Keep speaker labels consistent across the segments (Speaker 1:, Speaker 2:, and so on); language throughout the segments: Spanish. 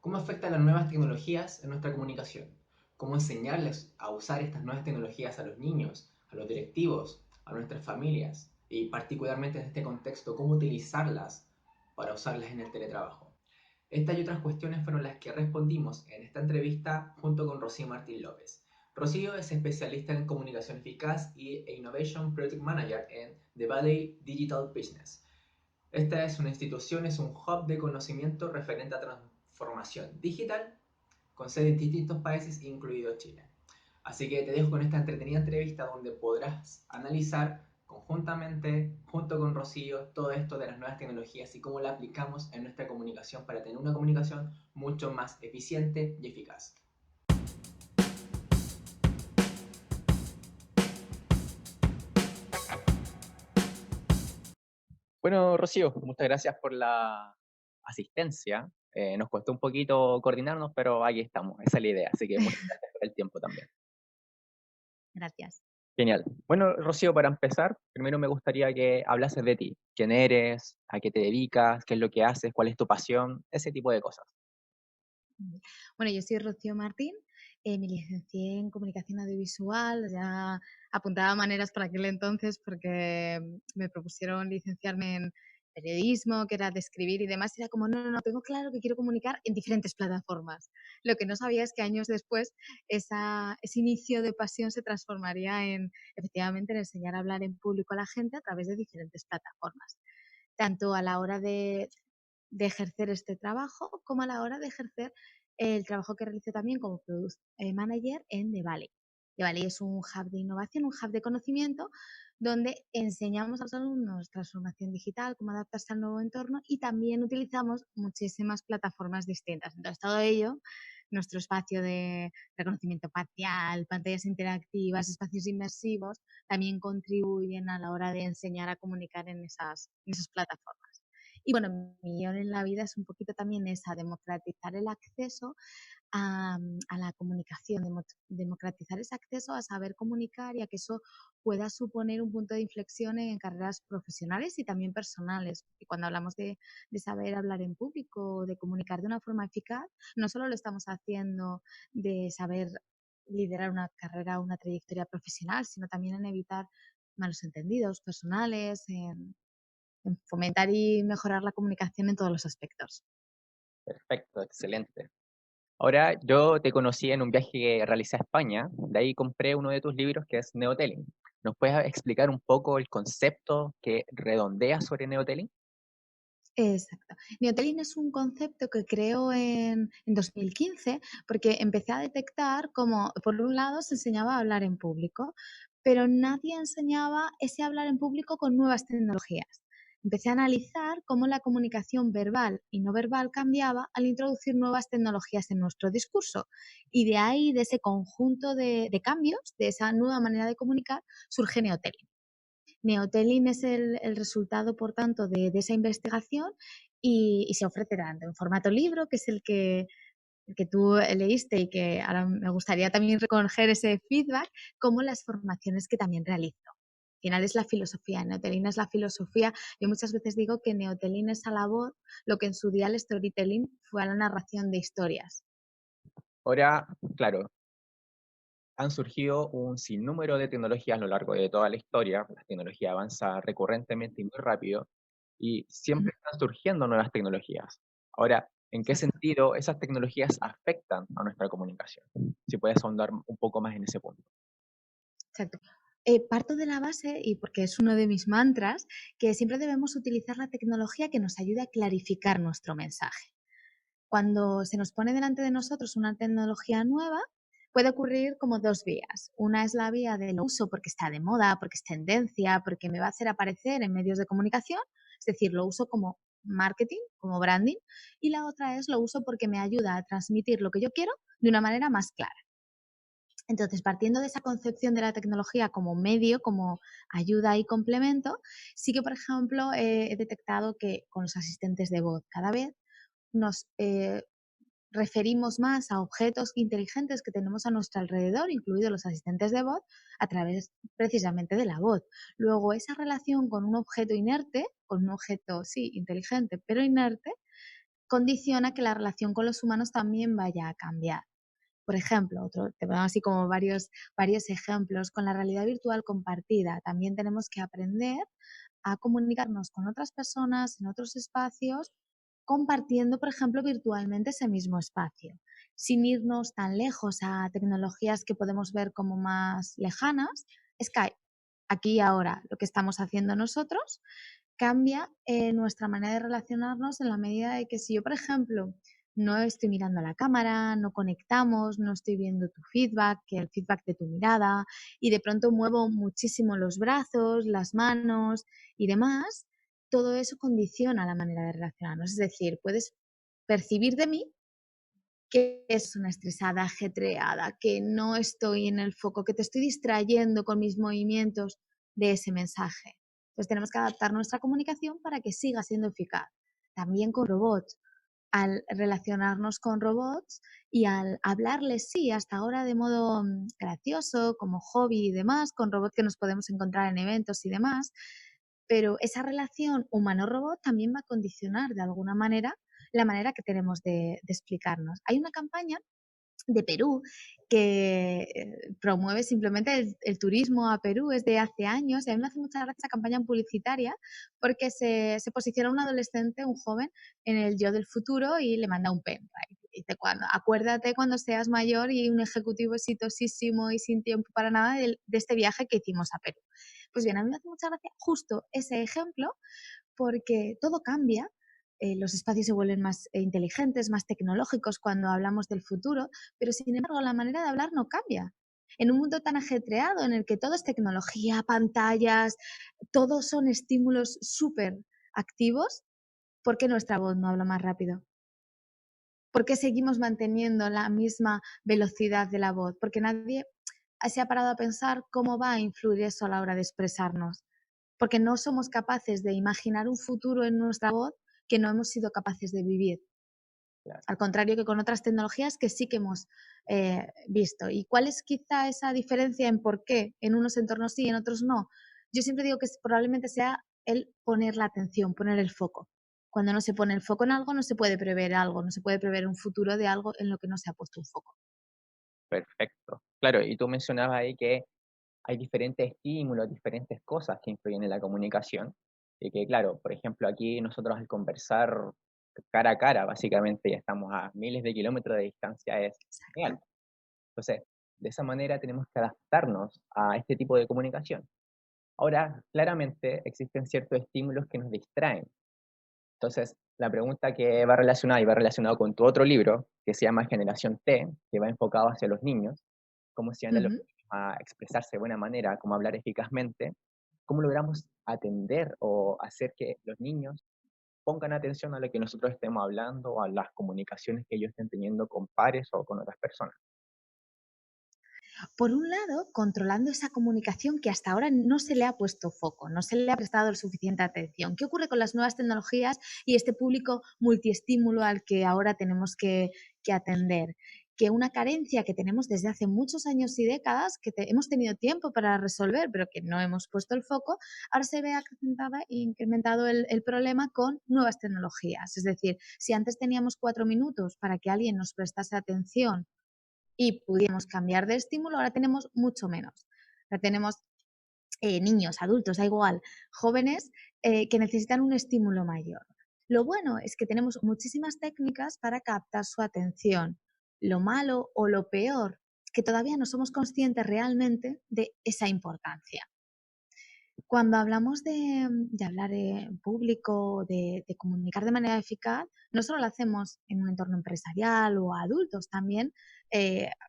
Speaker 1: ¿Cómo afectan las nuevas tecnologías en nuestra comunicación? ¿Cómo enseñarles a usar estas nuevas tecnologías a los niños, a los directivos, a nuestras familias? Y particularmente en este contexto, ¿cómo utilizarlas para usarlas en el teletrabajo? Estas y otras cuestiones fueron las que respondimos en esta entrevista junto con Rocío Martín López. Rocío es especialista en comunicación eficaz e Innovation Project Manager en The Valley Digital Business. Esta es una institución, es un hub de conocimiento referente a transformación digital con sede en distintos países, incluido Chile. Así que te dejo con esta entretenida entrevista donde podrás analizar conjuntamente, junto con Rocío, todo esto de las nuevas tecnologías y cómo la aplicamos en nuestra comunicación para tener una comunicación mucho más eficiente y eficaz. Bueno, Rocío, muchas gracias por la asistencia. Nos costó un poquito coordinarnos, pero aquí estamos, esa es la idea. Así que muchas gracias por el tiempo también.
Speaker 2: Gracias.
Speaker 1: Genial. Bueno, Rocío, para empezar, primero me gustaría que hablases de ti. ¿Quién eres? ¿A qué te dedicas? ¿Qué es lo que haces? ¿Cuál es tu pasión? Ese tipo de cosas.
Speaker 2: Bueno, yo soy Rocío Martín, me licencié en comunicación audiovisual, ya apuntaba maneras para aquel entonces porque me propusieron licenciarme en periodismo, que era de escribir y demás, y era como, no, no, no, tengo claro que quiero comunicar en diferentes plataformas. Lo que no sabía es que años después ese inicio de pasión se transformaría en, efectivamente, en enseñar a hablar en público a la gente a través de diferentes plataformas, tanto a la hora de ejercer este trabajo como a la hora de ejercer el trabajo que realizo también como Product Manager en The Valley. The Valley es un hub de innovación, un hub de conocimiento donde enseñamos a los alumnos transformación digital, cómo adaptarse al nuevo entorno y también utilizamos muchísimas plataformas distintas. Entonces, todo ello, nuestro espacio de reconocimiento facial, pantallas interactivas, espacios inmersivos, también contribuyen a la hora de enseñar a comunicar en esas plataformas. Y bueno, mi guión en la vida es un poquito también esa, democratizar el acceso a la comunicación, democratizar ese acceso a saber comunicar y a que eso pueda suponer un punto de inflexión en carreras profesionales y también personales. Y cuando hablamos de saber hablar en público, de comunicar de una forma eficaz, no solo lo estamos haciendo de saber liderar una carrera o una trayectoria profesional, sino también en evitar malos entendidos personales, en fomentar y mejorar la comunicación en todos los aspectos.
Speaker 1: Perfecto, excelente. Ahora, yo te conocí en un viaje que realicé a España, de ahí compré uno de tus libros que es Neotelling. ¿Nos puedes explicar un poco el concepto que redondea sobre Neotelling?
Speaker 2: Exacto. Neotelling es un concepto que creo en 2015 porque empecé a detectar cómo, por un lado, se enseñaba a hablar en público, pero nadie enseñaba ese hablar en público con nuevas tecnologías. Empecé a analizar cómo la comunicación verbal y no verbal cambiaba al introducir nuevas tecnologías en nuestro discurso. Y de ahí, de ese conjunto de cambios, de esa nueva manera de comunicar, surge Neotelling. Neotelin es el resultado, por tanto, de esa investigación y se ofrece tanto en formato libro, que es el que tú leíste y que ahora me gustaría también recoger ese feedback, como las formaciones que también realizo. Al final es la filosofía, Neotelin es la filosofía. Yo muchas veces digo que Neotelin es a la voz lo que en su día el storytelling fue a la narración de historias.
Speaker 1: Ahora, claro, han surgido un sinnúmero de tecnologías a lo largo de toda la historia. La tecnología avanza recurrentemente y muy rápido y siempre están surgiendo nuevas tecnologías. Ahora, ¿en qué
Speaker 2: Exacto.
Speaker 1: sentido esas tecnologías afectan a nuestra comunicación? Si puedes ahondar un poco más en ese punto.
Speaker 2: Exacto. Parto de la base, y porque es uno de mis mantras, que siempre debemos utilizar la tecnología que nos ayude a clarificar nuestro mensaje. Cuando se nos pone delante de nosotros una tecnología nueva, puede ocurrir como dos vías. Una es la vía del uso porque está de moda, porque es tendencia, porque me va a hacer aparecer en medios de comunicación, es decir, lo uso como marketing, como branding, y la otra es lo uso porque me ayuda a transmitir lo que yo quiero de una manera más clara. Entonces, partiendo de esa concepción de la tecnología como medio, como ayuda y complemento, sí que, por ejemplo, he detectado que con los asistentes de voz cada vez nos referimos más a objetos inteligentes que tenemos a nuestro alrededor, incluidos los asistentes de voz, a través precisamente de la voz. Luego, esa relación con un objeto inerte, con un objeto, sí, inteligente, pero inerte, condiciona que la relación con los humanos también vaya a cambiar. Por ejemplo, te pongo así como varios ejemplos, con la realidad virtual compartida. También tenemos que aprender a comunicarnos con otras personas en otros espacios, compartiendo, por ejemplo, virtualmente ese mismo espacio, sin irnos tan lejos a tecnologías que podemos ver como más lejanas. Skype, aquí y ahora, lo que estamos haciendo nosotros, cambia nuestra manera de relacionarnos en la medida de que si yo, por ejemplo, no estoy mirando a la cámara, no conectamos, no estoy viendo tu feedback, que el feedback de tu mirada, y de pronto muevo muchísimo los brazos, las manos y demás, todo eso condiciona la manera de relacionarnos. Es decir, puedes percibir de mí que es una estresada, ajetreada, que no estoy en el foco, que te estoy distrayendo con mis movimientos de ese mensaje. Entonces tenemos que adaptar nuestra comunicación para que siga siendo eficaz. También con robots. Al relacionarnos con robots y al hablarles, sí, hasta ahora de modo gracioso, como hobby y demás, con robots que nos podemos encontrar en eventos y demás, pero esa relación humano-robot también va a condicionar de alguna manera la manera que tenemos de explicarnos. Hay una campaña de Perú que promueve simplemente el turismo a Perú, es de hace años, y a mí me hace mucha gracia esa campaña publicitaria porque se posiciona un adolescente, un joven, en el yo del futuro y le manda un pendrive. Dice, acuérdate cuando seas mayor y un ejecutivo exitosísimo y sin tiempo para nada de este viaje que hicimos a Perú. Pues bien, a mí me hace mucha gracia justo ese ejemplo porque todo cambia, los espacios se vuelven más inteligentes, más tecnológicos cuando hablamos del futuro, pero sin embargo la manera de hablar no cambia. En un mundo tan ajetreado en el que todo es tecnología, pantallas, todos son estímulos súper activos, ¿por qué nuestra voz no habla más rápido? ¿Por qué seguimos manteniendo la misma velocidad de la voz? Porque nadie se ha parado a pensar cómo va a influir eso a la hora de expresarnos. Porque no somos capaces de imaginar un futuro en nuestra voz que no hemos sido capaces de vivir.
Speaker 1: Claro.
Speaker 2: Al contrario que con otras tecnologías que sí que hemos visto. ¿Y cuál es quizá esa diferencia en por qué en unos entornos sí y en otros no? Yo siempre digo que probablemente sea el poner la atención, poner el foco. Cuando no se pone el foco en algo, no se puede prever algo, no se puede prever un futuro de algo en lo que no se ha puesto un foco.
Speaker 1: Perfecto. Claro, y tú mencionabas ahí que hay diferentes estímulos, diferentes cosas que influyen en la comunicación. Y que, claro, por ejemplo, aquí nosotros al conversar cara a cara, básicamente, ya estamos a miles de kilómetros de distancia, es
Speaker 2: Exacto.
Speaker 1: real. Entonces, de esa manera tenemos que adaptarnos a este tipo de comunicación. Ahora, claramente existen ciertos estímulos que nos distraen. Entonces, la pregunta que va relacionada y va relacionado con tu otro libro, que se llama Generación T, que va enfocado hacia los niños, cómo se ayudan a los
Speaker 2: Ujú.
Speaker 1: niños a expresarse de buena manera, cómo hablar eficazmente, cómo logramos atender o hacer que los niños pongan atención a lo que nosotros estemos hablando o a las comunicaciones que ellos estén teniendo con pares o con otras personas.
Speaker 2: Por un lado, controlando esa comunicación que hasta ahora no se le ha puesto foco, no se le ha prestado suficiente atención. ¿Qué ocurre con las nuevas tecnologías y este público multiestímulo al que ahora tenemos que atender? Que una carencia que tenemos desde hace muchos años y décadas, que hemos tenido tiempo para resolver, pero que no hemos puesto el foco, ahora se ve acrecentada e incrementado el problema con nuevas tecnologías. Es decir, si antes teníamos 4 minutos para que alguien nos prestase atención y pudiéramos cambiar de estímulo, ahora tenemos mucho menos. Ahora tenemos niños, adultos, da igual, jóvenes que necesitan un estímulo mayor. Lo bueno es que tenemos muchísimas técnicas para captar su atención. Lo malo o lo peor es que todavía no somos conscientes realmente de esa importancia. Cuando hablamos de hablar en público, de comunicar de manera eficaz, no solo lo hacemos en un entorno empresarial o a adultos, también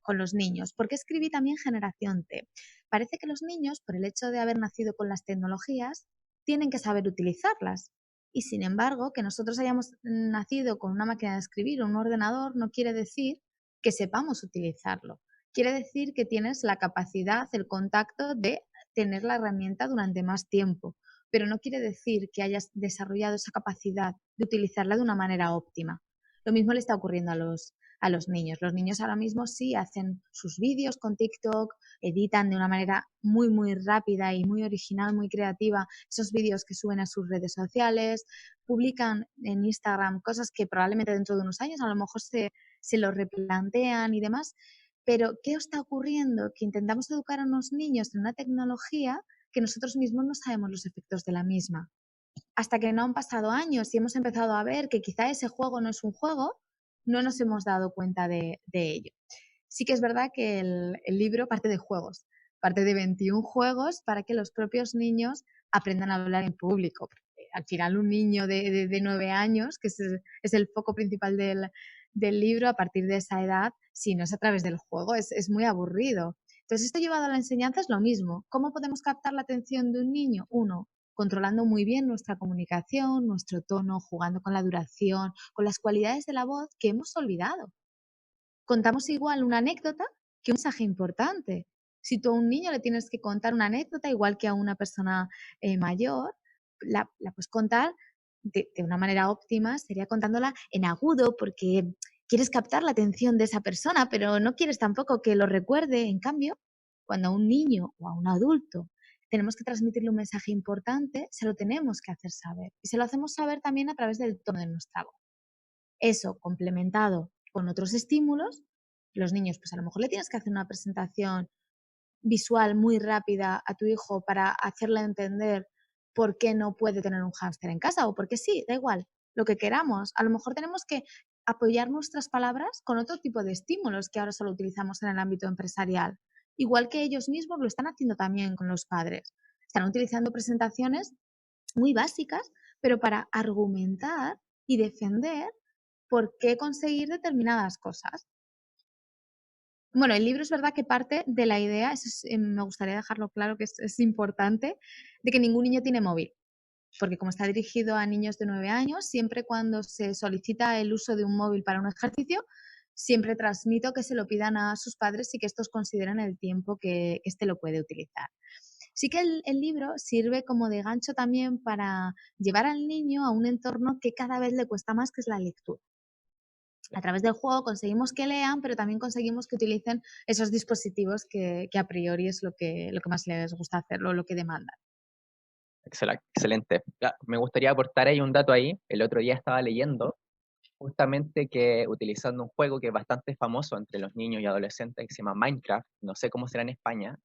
Speaker 2: con los niños. ¿Por qué escribí también Generación T? Parece que los niños, por el hecho de haber nacido con las tecnologías, tienen que saber utilizarlas. Y sin embargo, que nosotros hayamos nacido con una máquina de escribir o un ordenador no quiere decir que sepamos utilizarlo. Quiere decir que tienes la capacidad, el contacto de tener la herramienta durante más tiempo, pero no quiere decir que hayas desarrollado esa capacidad de utilizarla de una manera óptima. Lo mismo le está ocurriendo a los niños. Los niños ahora mismo sí hacen sus vídeos con TikTok, editan de una manera muy, muy rápida y muy original, muy creativa esos vídeos que suben a sus redes sociales, publican en Instagram cosas que probablemente dentro de unos años a lo mejor se lo replantean y demás. Pero, ¿qué está ocurriendo? Que intentamos educar a unos niños en una tecnología que nosotros mismos no sabemos los efectos de la misma. Hasta que no han pasado años y hemos empezado a ver que quizá ese juego no es un juego, no nos hemos dado cuenta de ello. Sí que es verdad que el libro parte de juegos, parte de 21 juegos para que los propios niños aprendan a hablar en público. Al final un niño de 9 años, que es el foco principal del libro, a partir de esa edad, si no es a través del juego, es muy aburrido. Entonces, esto llevado a la enseñanza es lo mismo. ¿Cómo podemos captar la atención de un niño? Uno, controlando muy bien nuestra comunicación, nuestro tono, jugando con la duración, con las cualidades de la voz que hemos olvidado. Contamos igual una anécdota que un mensaje importante. Si tú a un niño le tienes que contar una anécdota, igual que a una persona mayor, la puedes contar de una manera óptima, sería contándola en agudo, porque quieres captar la atención de esa persona, pero no quieres tampoco que lo recuerde. En cambio, cuando a un niño o a un adulto tenemos que transmitirle un mensaje importante, se lo tenemos que hacer saber. Y se lo hacemos saber también a través del tono de nuestra voz. Eso complementado con otros estímulos, los niños, pues a lo mejor le tienes que hacer una presentación visual muy rápida a tu hijo para hacerle entender por qué no puede tener un hámster en casa o porque sí, da igual, lo que queramos. A lo mejor tenemos que apoyar nuestras palabras con otro tipo de estímulos que ahora solo utilizamos en el ámbito empresarial, igual que ellos mismos lo están haciendo también con los padres. Están utilizando presentaciones muy básicas, pero para argumentar y defender por qué conseguir determinadas cosas. Bueno, el libro es verdad que parte de la idea, eso me gustaría dejarlo claro que es importante, de que ningún niño tiene móvil, porque como está dirigido a niños de 9 años, siempre cuando se solicita el uso de un móvil para un ejercicio, siempre transmito que se lo pidan a sus padres y que estos consideren el tiempo que éste lo puede utilizar. Sí que el libro sirve como de gancho también para llevar al niño a un entorno que cada vez le cuesta más, que es la lectura. A través del juego conseguimos que lean, pero también conseguimos que utilicen esos dispositivos que a priori es lo que más les gusta hacerlo, lo que demandan.
Speaker 1: Excelente. Ya, me gustaría aportar ahí un dato ahí. El otro día estaba leyendo justamente que utilizando un juego que es bastante famoso entre los niños y adolescentes, que se llama Minecraft, no sé cómo será en España,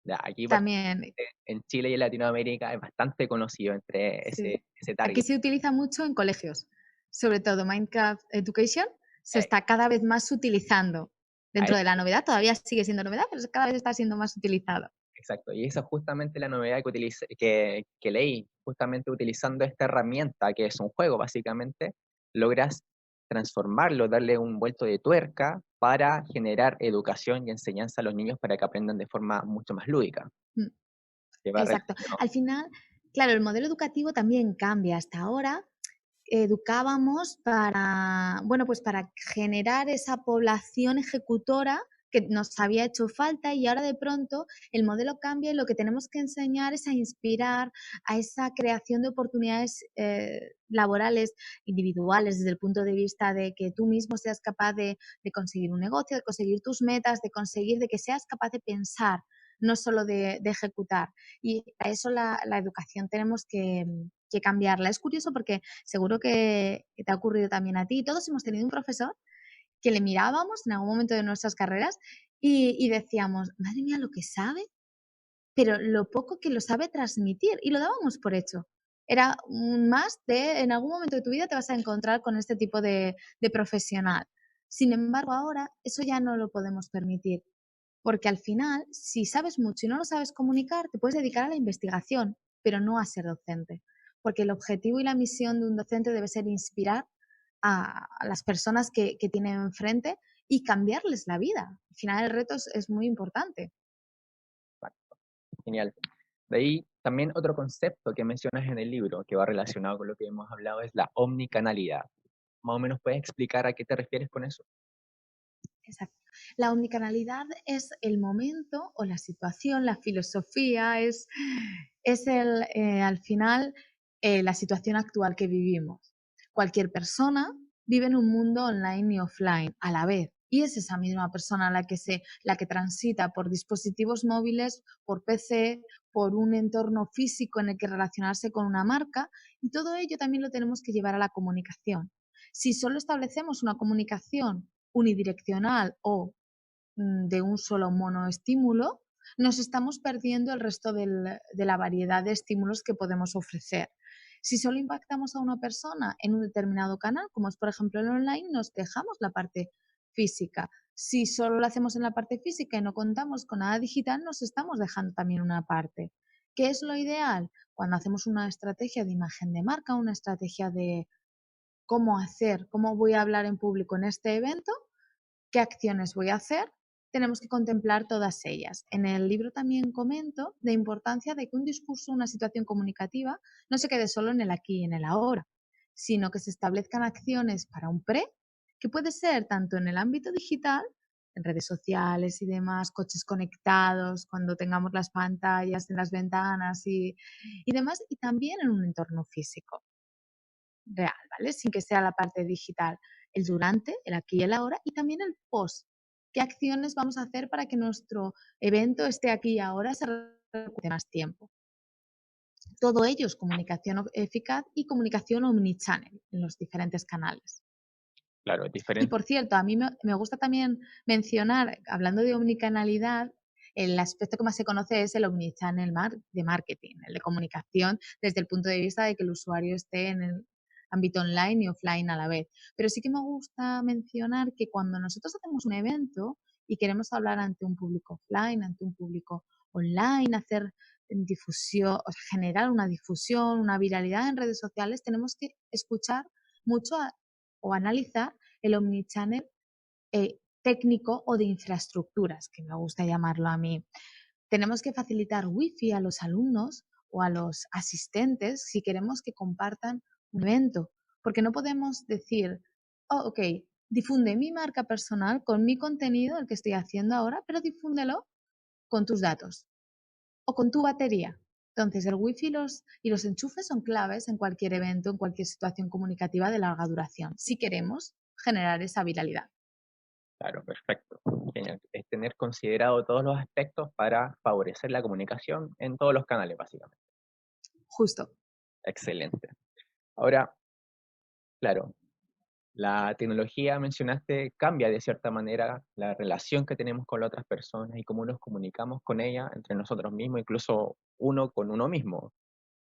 Speaker 1: ya, aquí
Speaker 2: También,
Speaker 1: en Chile y en Latinoamérica es bastante conocido entre
Speaker 2: sí.
Speaker 1: ese
Speaker 2: Aquí
Speaker 1: target.
Speaker 2: se utiliza mucho en colegios, sobre todo Minecraft Education, se
Speaker 1: Eh,
Speaker 2: está cada vez más utilizando.
Speaker 1: a
Speaker 2: Dentro de la novedad, todavía sigue siendo novedad, pero cada vez está siendo más utilizado.
Speaker 1: Exacto, y esa es justamente la novedad que leí, justamente utilizando esta herramienta que es un juego básicamente, logras transformarlo, darle un vuelto de tuerca para generar educación y enseñanza a los niños para que aprendan de forma mucho más lúdica,
Speaker 2: Mm,
Speaker 1: que va
Speaker 2: Exacto.
Speaker 1: relacionado.
Speaker 2: Al final, claro, el modelo educativo también cambia. Hasta ahora educábamos para, bueno, pues para generar esa población ejecutora que nos había hecho falta, y ahora de pronto el modelo cambia y lo que tenemos que enseñar es a inspirar a esa creación de oportunidades laborales individuales desde el punto de vista de que tú mismo seas capaz de conseguir un negocio, de conseguir tus metas, de conseguir de que seas capaz de pensar, no solo de ejecutar. Y a eso la educación tenemos que cambiarla. Es curioso porque seguro que te ha ocurrido también a ti. Todos hemos tenido un profesor que le mirábamos en algún momento de nuestras carreras y decíamos, madre mía, lo que sabe, pero lo poco que lo sabe transmitir, y lo dábamos por hecho. Era un más de, en algún momento de tu vida te vas a encontrar con este tipo de profesional. Sin embargo, ahora eso ya no lo podemos permitir, porque al final, si sabes mucho y no lo sabes comunicar, te puedes dedicar a la investigación, pero no a ser docente, porque el objetivo y la misión de un docente debe ser inspirar a las personas que tienen enfrente y cambiarles la vida. Al final el reto es muy importante.
Speaker 1: Genial. De ahí también otro concepto que mencionas en el libro que va relacionado con lo que hemos hablado es la omnicanalidad. Más o menos puedes explicar a qué te refieres con eso.
Speaker 2: Exacto. La omnicanalidad es el momento o la situación, la filosofía, al final la situación actual que vivimos. Cualquier persona vive en un mundo online y offline a la vez. Y es esa misma persona la que transita por dispositivos móviles, por PC, por un entorno físico en el que relacionarse con una marca, y todo ello también lo tenemos que llevar a la comunicación. Si solo establecemos una comunicación unidireccional o de un solo monoestímulo, nos estamos perdiendo el resto de la variedad de estímulos que podemos ofrecer. Si solo impactamos a una persona en un determinado canal, como es por ejemplo el online, nos dejamos la parte física. Si solo lo hacemos en la parte física y no contamos con nada digital, nos estamos dejando también una parte. ¿Qué es lo ideal? Cuando hacemos una estrategia de imagen de marca, una estrategia de cómo voy a hablar en público en este evento, qué acciones voy a hacer, tenemos que contemplar todas ellas. En el libro también comento la importancia de que un discurso, una situación comunicativa, no se quede solo en el aquí y en el ahora, sino que se establezcan acciones para un pre, que puede ser tanto en el ámbito digital, en redes sociales y demás, coches conectados, cuando tengamos las pantallas en las ventanas y demás, y también en un entorno físico real, ¿vale? Sin que sea la parte digital, el durante, el aquí y el ahora, y también el post. ¿Qué acciones vamos a hacer para que nuestro evento esté aquí y ahora, se recupere más tiempo? Todo ello es comunicación eficaz y comunicación omnichannel en los diferentes canales.
Speaker 1: Claro, es
Speaker 2: Y
Speaker 1: diferente.
Speaker 2: por cierto, a mí me gusta también mencionar, hablando de omnicanalidad, el aspecto que más se conoce es el omnichannel de marketing, el de comunicación desde el punto de vista de que el usuario esté en el ámbito online y offline a la vez. Pero sí que me gusta mencionar que cuando nosotros hacemos un evento y queremos hablar ante un público offline, ante un público online, hacer difusión, o sea, generar una difusión, una viralidad en redes sociales, tenemos que escuchar mucho o analizar el omnichannel técnico o de infraestructuras, que me gusta llamarlo a mí. Tenemos que facilitar wifi a los alumnos o a los asistentes si queremos que compartan un evento, porque no podemos decir, oh, ok, difunde mi marca personal con mi contenido, el que estoy haciendo ahora, pero difúndelo con tus datos o con tu batería. Entonces, el wifi y los enchufes son claves en cualquier evento, en cualquier situación comunicativa de larga duración, si queremos generar esa viralidad.
Speaker 1: Claro, perfecto. Genial. Es tener considerado todos los aspectos para favorecer la comunicación en todos los canales, básicamente.
Speaker 2: Justo.
Speaker 1: Excelente. Ahora, claro, la tecnología, mencionaste, cambia de cierta manera la relación que tenemos con las otras personas y cómo nos comunicamos con ellas entre nosotros mismos, incluso uno con uno mismo,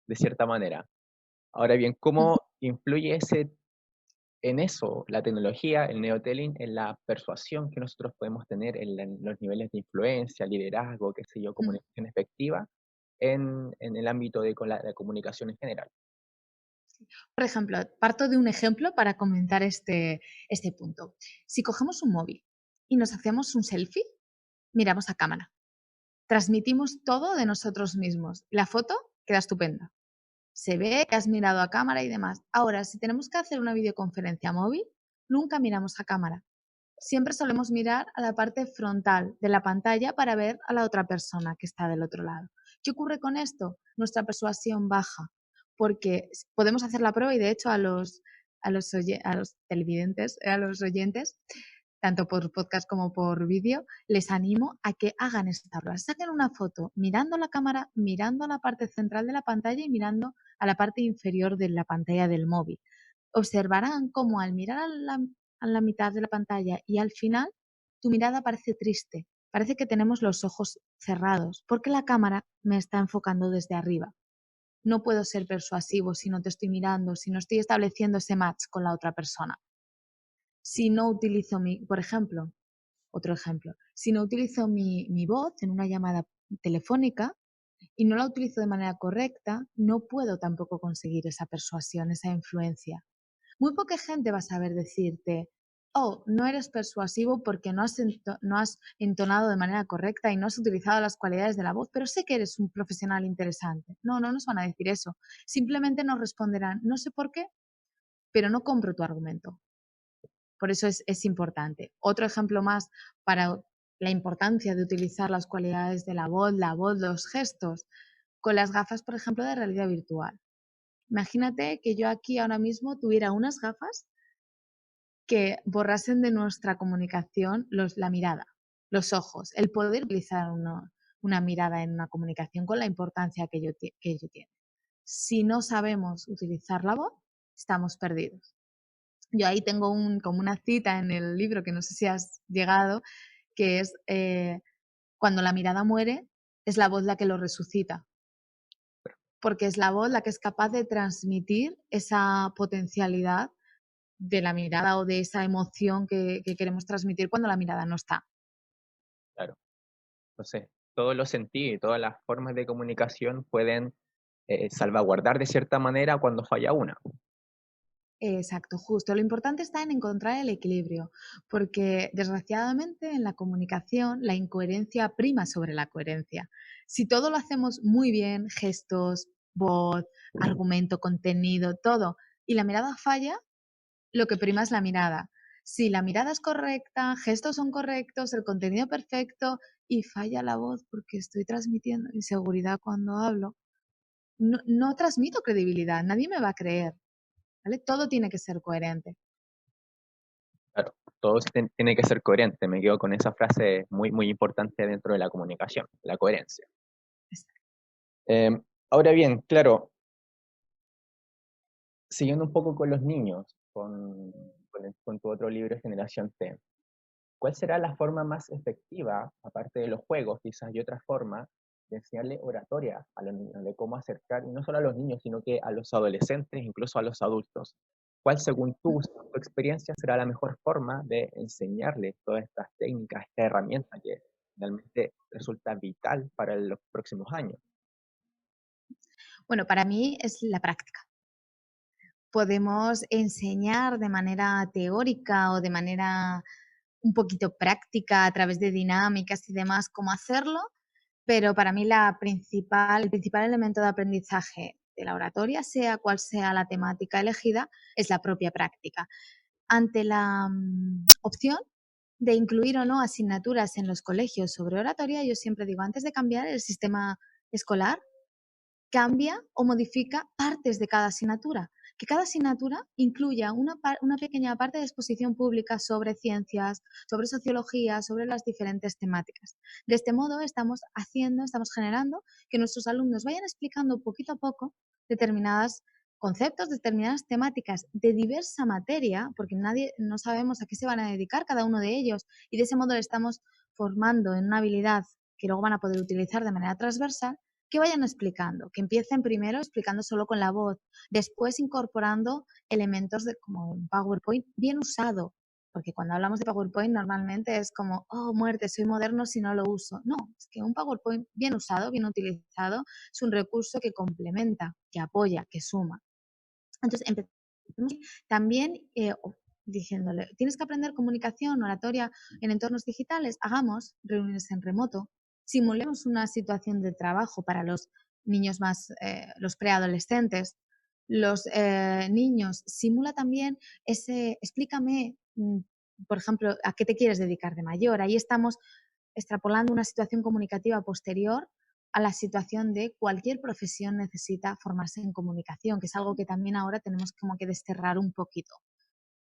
Speaker 1: de cierta manera. Ahora bien, ¿cómo influye en eso, la tecnología, el neotelling, en la persuasión que nosotros podemos tener en los niveles de influencia, liderazgo, qué sé yo, comunicación efectiva, en el ámbito de la comunicación en general?
Speaker 2: Por ejemplo, parto de un ejemplo para comentar este punto. Si cogemos un móvil y nos hacemos un selfie, miramos a cámara. Transmitimos todo de nosotros mismos. La foto queda estupenda. Se ve que has mirado a cámara y demás. Ahora, si tenemos que hacer una videoconferencia móvil, nunca miramos a cámara. Siempre solemos mirar a la parte frontal de la pantalla para ver a la otra persona que está del otro lado. ¿Qué ocurre con esto? Nuestra persuasión baja, porque podemos hacer la prueba y de hecho a los televidentes, a los oyentes, tanto por podcast como por vídeo, les animo a que hagan esta prueba. Saquen una foto mirando la cámara, mirando a la parte central de la pantalla y mirando a la parte inferior de la pantalla del móvil. Observarán cómo al mirar a la mitad de la pantalla y al final, tu mirada parece triste, parece que tenemos los ojos cerrados, porque la cámara me está enfocando desde arriba. No puedo ser persuasivo si no te estoy mirando, si no estoy estableciendo ese match con la otra persona. Si no utilizo por ejemplo, otro ejemplo, si no utilizo mi voz en una llamada telefónica y no la utilizo de manera correcta, no puedo tampoco conseguir esa persuasión, esa influencia. Muy poca gente va a saber decirte, oh, no eres persuasivo porque no has entonado de manera correcta y no has utilizado las cualidades de la voz, pero sé que eres un profesional interesante. No, no nos van a decir eso. Simplemente nos responderán, no sé por qué, pero no compro tu argumento. Por eso es importante. Otro ejemplo más para la importancia de utilizar las cualidades de la voz, los gestos, con las gafas, por ejemplo, de realidad virtual. Imagínate que yo aquí ahora mismo tuviera unas gafas que borrasen de nuestra comunicación la mirada, los ojos, el poder utilizar una mirada en una comunicación con la importancia que ello tiene. Si no sabemos utilizar la voz, estamos perdidos. Yo ahí tengo como una cita en el libro que no sé si has llegado, que es cuando la mirada muere, es la voz la que lo resucita, porque es la voz la que es capaz de transmitir esa potencialidad de la mirada o de esa emoción que queremos transmitir cuando la mirada no está.
Speaker 3: Claro. Entonces, todos los sentidos y todas las formas de comunicación pueden salvaguardar de cierta manera cuando falla una.
Speaker 2: Exacto, justo. Lo importante está en encontrar el equilibrio, porque desgraciadamente en la comunicación la incoherencia prima sobre la coherencia. Si todo lo hacemos muy bien, gestos, voz, argumento, contenido, todo, y la mirada falla, lo que prima es la mirada. Si la mirada es correcta, gestos son correctos, el contenido perfecto y falla la voz porque estoy transmitiendo inseguridad cuando hablo, no transmito credibilidad, nadie me va a creer. ¿Vale? Todo tiene que ser coherente.
Speaker 3: Claro, todo tiene que ser coherente. Me quedo con esa frase muy, muy importante dentro de la comunicación, la coherencia. Eh, Ahora bien, claro, siguiendo un poco con los niños, con tu otro libro, Generación T, ¿cuál será la forma más efectiva, aparte de los juegos, quizás y otra forma, de enseñarle oratoria a los niños, de cómo acercar, y no solo a los niños, sino que a los adolescentes, incluso a los adultos? ¿Cuál, según tú, según tu experiencia, será la mejor forma de enseñarles todas estas técnicas, esta herramienta que realmente resulta vital para los próximos años?
Speaker 2: Bueno, para mí es la práctica. Podemos enseñar de manera teórica o de manera un poquito práctica a través de dinámicas y demás cómo hacerlo, pero para mí el principal elemento de aprendizaje de la oratoria, sea cual sea la temática elegida, es la propia práctica. Ante la opción de incluir o no asignaturas en los colegios sobre oratoria, yo siempre digo, antes de cambiar el sistema escolar, cambia o modifica partes de cada asignatura. Que cada asignatura incluya una pequeña parte de exposición pública sobre ciencias, sobre sociología, sobre las diferentes temáticas. De este modo estamos generando que nuestros alumnos vayan explicando poquito a poco determinados conceptos, determinadas temáticas de diversa materia, porque no sabemos a qué se van a dedicar cada uno de ellos, y de ese modo le estamos formando en una habilidad que luego van a poder utilizar de manera transversal, que vayan explicando, que empiecen primero explicando solo con la voz, después incorporando elementos como un PowerPoint bien usado, porque cuando hablamos de PowerPoint normalmente es como, oh, muerte, soy moderno si no lo uso. No, es que un PowerPoint bien usado, bien utilizado, es un recurso que complementa, que apoya, que suma. Entonces, empezamos también diciéndole, tienes que aprender comunicación, oratoria en entornos digitales, hagamos reuniones en remoto, simulemos una situación de trabajo para los niños los preadolescentes, los niños, simula también explícame, por ejemplo, a qué te quieres dedicar de mayor. Ahí estamos extrapolando una situación comunicativa posterior a la situación de cualquier profesión necesita formarse en comunicación, que es algo que también ahora tenemos como que desterrar un poquito.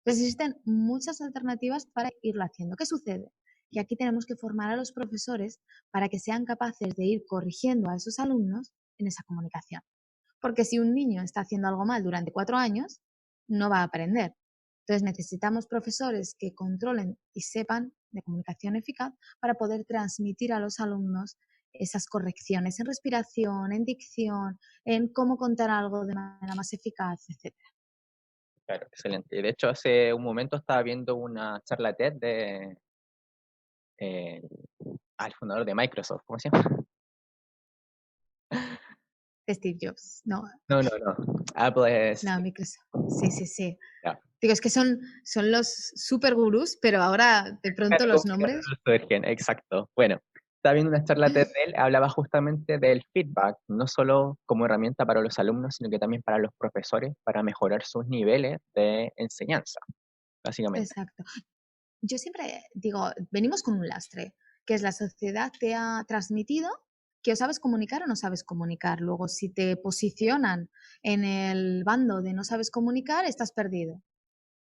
Speaker 2: Entonces existen muchas alternativas para irlo haciendo. ¿Qué sucede? Que aquí tenemos que formar a los profesores para que sean capaces de ir corrigiendo a esos alumnos en esa comunicación. Porque si un niño está haciendo algo mal durante 4 años, no va a aprender. Entonces necesitamos profesores que controlen y sepan de comunicación eficaz para poder transmitir a los alumnos esas correcciones en respiración, en dicción, en cómo contar algo de manera más eficaz, etc.
Speaker 3: Claro, excelente. De hecho, hace un momento estaba viendo una charla TED eh, al fundador de Microsoft, ¿cómo se llama?
Speaker 2: De Steve Jobs. No,
Speaker 3: No, no, no. Apple es...
Speaker 2: no, Microsoft. Sí, sí, sí.
Speaker 3: Ya.
Speaker 2: Digo, es que son los super gurús, pero ahora de pronto los nombres.
Speaker 3: Surgen, exacto. Bueno, estaba viendo una charla TED de él, hablaba justamente del feedback, no solo como herramienta para los alumnos, sino que también para los profesores, para mejorar sus niveles de enseñanza, básicamente.
Speaker 2: Exacto. Yo siempre digo, venimos con un lastre, que es la sociedad te ha transmitido que o sabes comunicar o no sabes comunicar. Luego, si te posicionan en el bando de no sabes comunicar, estás perdido.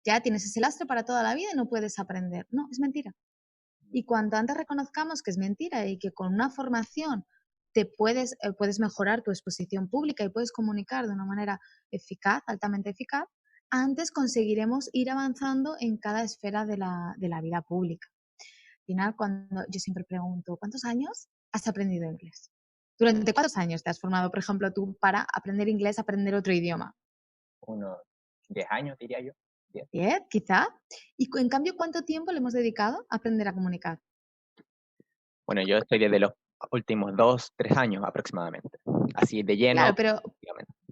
Speaker 2: ya tienes ese lastre para toda la vida y no puedes aprender. No, es mentira. Y cuanto antes reconozcamos que es mentira y que con una formación puedes mejorar tu exposición pública y puedes comunicar de una manera eficaz, altamente eficaz, antes conseguiremos ir avanzando en cada esfera de la vida pública. Al final, cuando yo siempre pregunto, ¿cuántos años has aprendido inglés? ¿Durante cuántos años te has formado, por ejemplo, tú para aprender inglés, aprender otro idioma?
Speaker 3: Unos 10 años, diría yo. 10.
Speaker 2: ¿10, quizá? Y en cambio, ¿cuánto tiempo le hemos dedicado a aprender a comunicar?
Speaker 3: Bueno, yo estoy desde los últimos 2, 3 años aproximadamente. Así de lleno.
Speaker 2: Claro,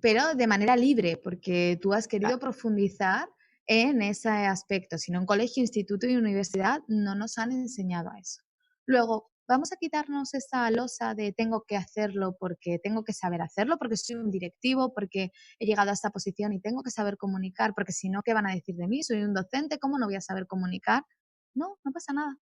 Speaker 2: pero de manera libre, porque tú has querido profundizar en ese aspecto. Si no, en colegio, instituto y universidad no nos han enseñado a eso. Luego, vamos a quitarnos esa losa de tengo que hacerlo porque tengo que saber hacerlo, porque soy un directivo, porque he llegado a esta posición y tengo que saber comunicar, porque si no, ¿qué van a decir de mí? Soy un docente, ¿cómo no voy a saber comunicar? No, no pasa nada.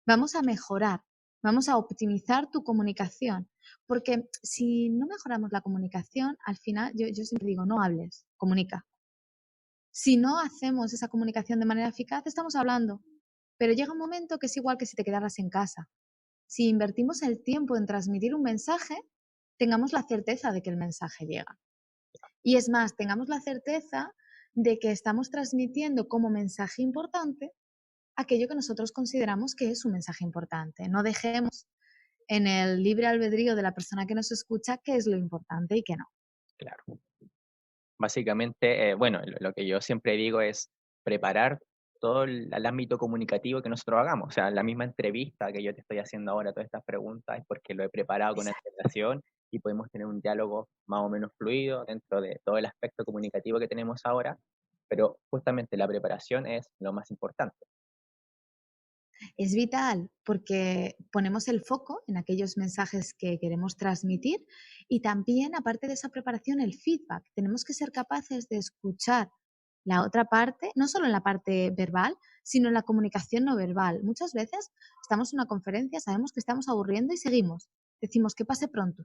Speaker 2: Vamos a mejorar, vamos a optimizar tu comunicación, porque si no mejoramos la comunicación, al final, yo siempre digo, no hables, comunica. Si no hacemos esa comunicación de manera eficaz, estamos hablando, pero llega un momento que es igual que si te quedaras en casa. Si invertimos el tiempo en transmitir un mensaje, tengamos la certeza de que el mensaje llega. Y es más, tengamos la certeza de que estamos transmitiendo como mensaje importante aquello que nosotros consideramos que es un mensaje importante. No dejemos en el libre albedrío de la persona que nos escucha qué es lo importante y qué no.
Speaker 3: Claro. Básicamente, bueno, lo que yo siempre digo es preparar todo el ámbito comunicativo que nosotros hagamos. O sea, la misma entrevista que yo te estoy haciendo ahora, todas estas preguntas, es porque lo he preparado con
Speaker 2: Exacto.
Speaker 3: antelación y podemos tener un diálogo más o menos fluido dentro de todo el aspecto comunicativo que tenemos ahora, pero justamente la preparación es lo más importante.
Speaker 2: Es vital porque ponemos el foco en aquellos mensajes que queremos transmitir y también, aparte de esa preparación, el feedback. Tenemos que ser capaces de escuchar la otra parte, no solo en la parte verbal, sino en la comunicación no verbal. Muchas veces estamos en una conferencia, sabemos que estamos aburriendo y seguimos. Decimos que pase pronto.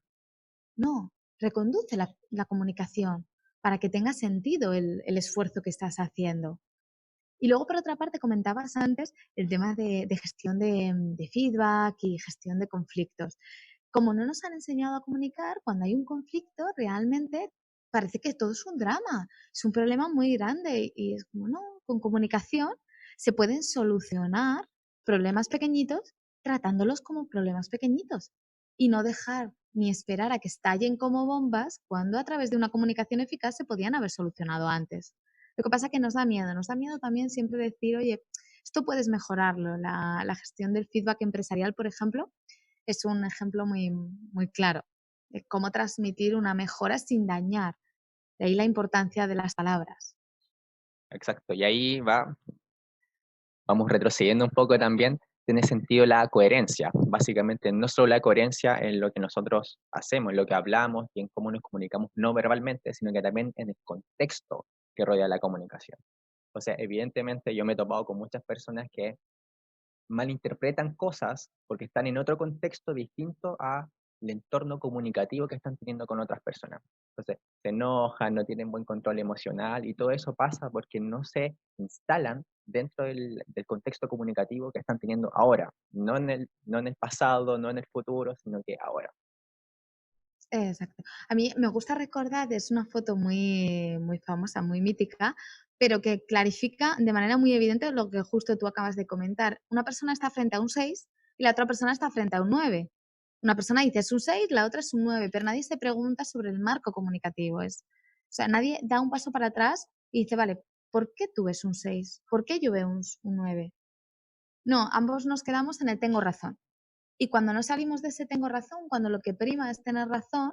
Speaker 2: No, reconduce la comunicación para que tenga sentido el esfuerzo que estás haciendo. Y luego, por otra parte, comentabas antes el tema de gestión de feedback y gestión de conflictos. Como no nos han enseñado a comunicar, cuando hay un conflicto, realmente parece que todo es un drama, es un problema muy grande y es como, no, con comunicación se pueden solucionar problemas pequeñitos tratándolos como problemas pequeñitos y no dejar ni esperar a que estallen como bombas cuando a través de una comunicación eficaz se podían haber solucionado antes. Lo que pasa es que nos da miedo también siempre decir, oye, esto puedes mejorarlo. La gestión del feedback empresarial, por ejemplo, es un ejemplo muy, muy claro de cómo transmitir una mejora sin dañar. De ahí la importancia de las palabras.
Speaker 3: Exacto. Y ahí vamos retrocediendo un poco también, tiene sentido la coherencia. Básicamente, no solo la coherencia en lo que nosotros hacemos, en lo que hablamos y en cómo nos comunicamos no verbalmente, sino que también en el contexto que rodea la comunicación. O sea, evidentemente yo me he topado con muchas personas que malinterpretan cosas porque están en otro contexto distinto al entorno comunicativo que están teniendo con otras personas. Entonces, se enojan, no tienen buen control emocional y todo eso pasa porque no se instalan dentro del contexto comunicativo que están teniendo ahora, no en el pasado, no en el futuro, sino que ahora.
Speaker 2: Exacto. A mí me gusta recordar, es una foto muy, muy famosa, muy mítica, pero que clarifica de manera muy evidente lo que justo tú acabas de comentar. Una persona está frente a un 6 y la otra persona está frente a un 9. Una persona dice es un 6, la otra es un 9, pero nadie se pregunta sobre el marco comunicativo. O sea, nadie da un paso para atrás y dice, vale, ¿por qué tú ves un 6? ¿Por qué yo veo un 9? No, ambos nos quedamos en el tengo razón. Y cuando no salimos de ese tengo razón, cuando lo que prima es tener razón,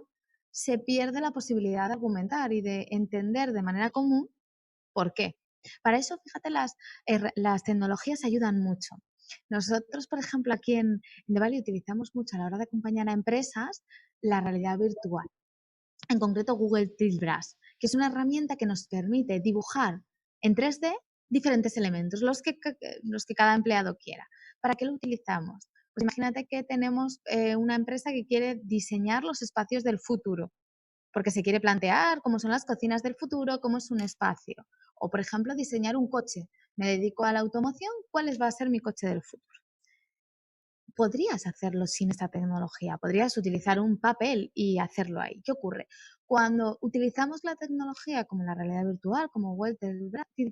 Speaker 2: se pierde la posibilidad de argumentar y de entender de manera común por qué. Para eso, fíjate, las tecnologías ayudan mucho. Nosotros, por ejemplo, aquí en The Valley utilizamos mucho a la hora de acompañar a empresas la realidad virtual, en concreto Google Tilt Brush, que es una herramienta que nos permite dibujar en 3D diferentes elementos, los que cada empleado quiera. ¿Para qué lo utilizamos? Pues imagínate que tenemos una empresa que quiere diseñar los espacios del futuro, porque se quiere plantear cómo son las cocinas del futuro, cómo es un espacio. O, por ejemplo, diseñar un coche. Me dedico a la automoción, ¿cuál va a ser mi coche del futuro? Podrías hacerlo sin esta tecnología, podrías utilizar un papel y hacerlo ahí. ¿Qué ocurre? Cuando utilizamos la tecnología como la realidad virtual, como Walter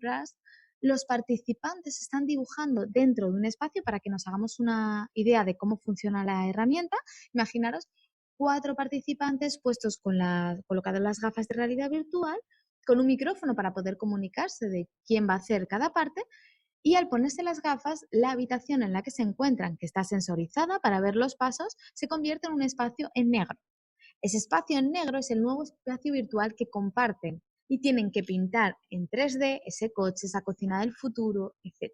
Speaker 2: Brass, los participantes están dibujando dentro de un espacio para que nos hagamos una idea de cómo funciona la herramienta. Imaginaros 4 participantes puestos colocados las gafas de realidad virtual, con un micrófono para poder comunicarse de quién va a hacer cada parte, y al ponerse las gafas, la habitación en la que se encuentran, que está sensorizada para ver los pasos, se convierte en un espacio en negro. Ese espacio en negro es el nuevo espacio virtual que comparten y tienen que pintar en 3D ese coche, esa cocina del futuro, etc.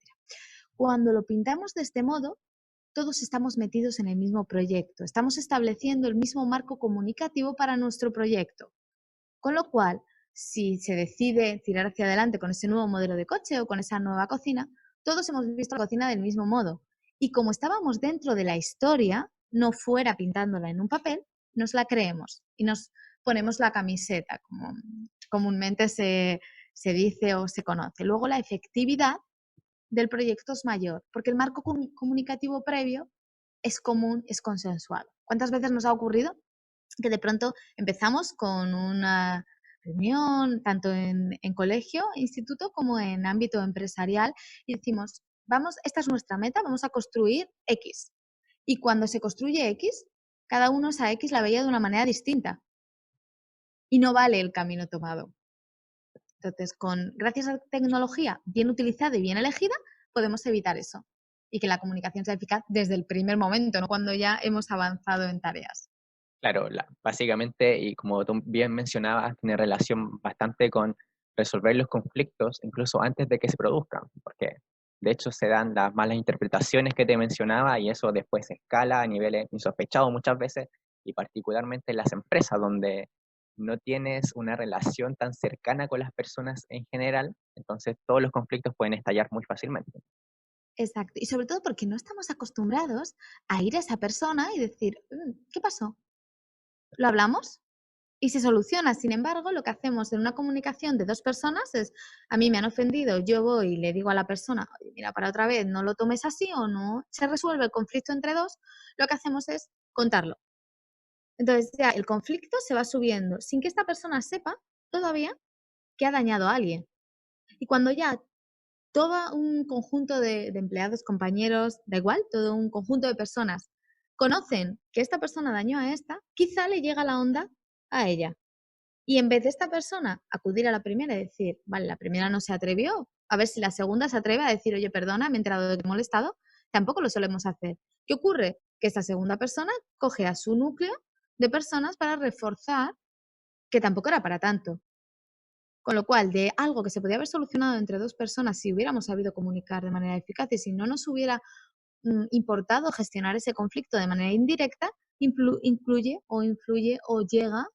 Speaker 2: Cuando lo pintamos de este modo, todos estamos metidos en el mismo proyecto, estamos estableciendo el mismo marco comunicativo para nuestro proyecto. Con lo cual, si se decide tirar hacia adelante con ese nuevo modelo de coche o con esa nueva cocina, todos hemos visto la cocina del mismo modo. Y como estábamos dentro de la historia, no fuera pintándola en un papel, nos la creemos y nos ponemos la camiseta, como comúnmente se dice o se conoce. Luego, la efectividad del proyecto es mayor, porque el marco comunicativo previo es común, es consensuado. ¿Cuántas veces nos ha ocurrido que de pronto empezamos con una reunión, tanto en colegio, instituto, como en ámbito empresarial, y decimos, vamos, esta es nuestra meta, vamos a construir X. Y cuando se construye X, cada uno esa X la veía de una manera distinta. Y no vale el camino tomado. Entonces, gracias a la tecnología bien utilizada y bien elegida, podemos evitar eso. Y que la comunicación sea eficaz desde el primer momento, no cuando ya hemos avanzado en tareas.
Speaker 3: Claro, básicamente, y como tú bien mencionabas, tiene relación bastante con resolver los conflictos incluso antes de que se produzcan, porque de hecho se dan las malas interpretaciones que te mencionaba y eso después se escala a niveles insospechados muchas veces, y particularmente en las empresas donde no tienes una relación tan cercana con las personas en general, entonces todos los conflictos pueden estallar muy fácilmente.
Speaker 2: Exacto. Y sobre todo porque no estamos acostumbrados a ir a esa persona y decir, ¿qué pasó? ¿Lo hablamos? Y se soluciona. Sin embargo, lo que hacemos en una comunicación de 2 personas es, a mí me han ofendido, yo voy y le digo a la persona, oye, mira, para otra vez no lo tomes así, o no se resuelve el conflicto entre dos, lo que hacemos es contarlo. Entonces ya el conflicto se va subiendo sin que esta persona sepa todavía que ha dañado a alguien. Y cuando ya todo un conjunto de empleados, compañeros, da igual, todo un conjunto de personas conocen que esta persona dañó a esta, quizá le llega la onda a ella. Y en vez de esta persona acudir a la primera y decir, vale, la primera no se atrevió, a ver si la segunda se atreve a decir, oye, perdona, me he enterado de que te he molestado, tampoco lo solemos hacer. ¿Qué ocurre? Que esta segunda persona coge a su núcleo de personas para reforzar que tampoco era para tanto. Con lo cual, de algo que se podía haber solucionado entre 2 personas si hubiéramos sabido comunicar de manera eficaz y si no nos hubiera importado gestionar ese conflicto de manera indirecta, influye o llega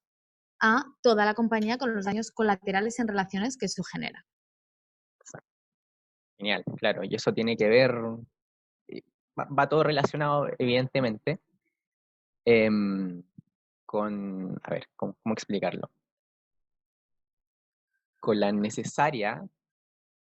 Speaker 2: a toda la compañía con los daños colaterales en relaciones que eso genera.
Speaker 3: Genial, claro, y eso tiene que ver, va todo relacionado evidentemente con, a ver, ¿cómo explicarlo? Con la necesaria